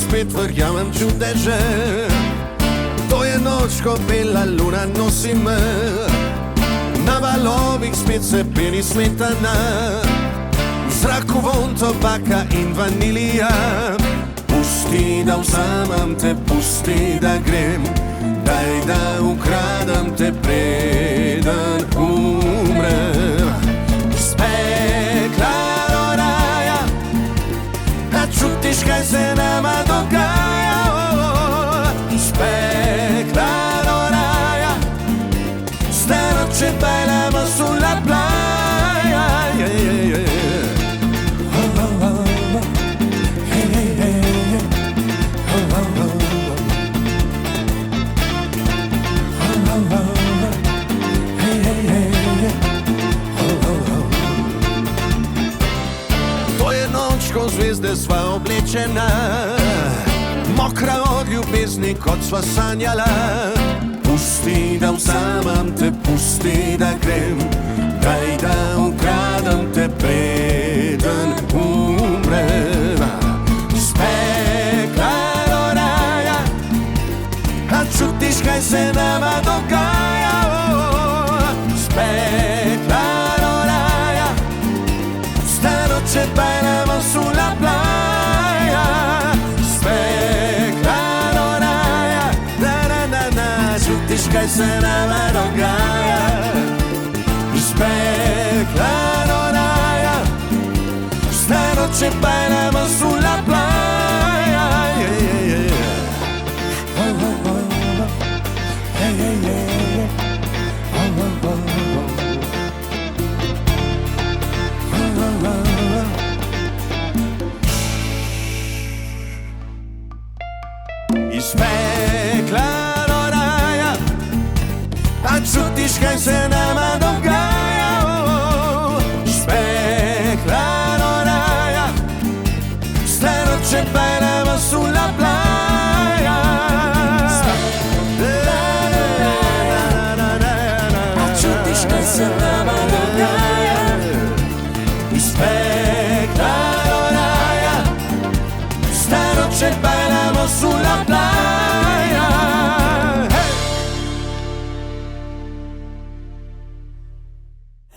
spet verjamem čudeže. To je noč, ko bela luna nosi me, na valovih spet se peni smetana, v zraku von tobaka in vanilija. Pusti, da vzamem te, pusti, da grem, daj, da ukradem te, preden umrem. Iz pekla do raja, a čutiš, kaj se nama dogaja. Iz pekla do raja, sta noche bailamos sulla playa. To je noč, ko zvezde sva oblečena, mokra od ljubezni, kot sva sanjala. Pusti, da vzamem te, pusti, da grem, daj, da ukradem te, preden umrem. Iz pekla do raja, a čutiš, kaj se nama dogaja. Iz pekla do raja, sta noche bailamos sulla playa. Iz pekla do raja, čutiš, kaj se nama dogaja. Iz pekla do raja, sta noche bailamos sulla playa. Iz pekla do raja, a čutiš, kaj se nama dogaja. Iz pekla do raja, sta noche bailamos sulla playa. A čutiš, kaj se nama dogaja. Iz pekla do raja, sta noche bailamos sulla playa.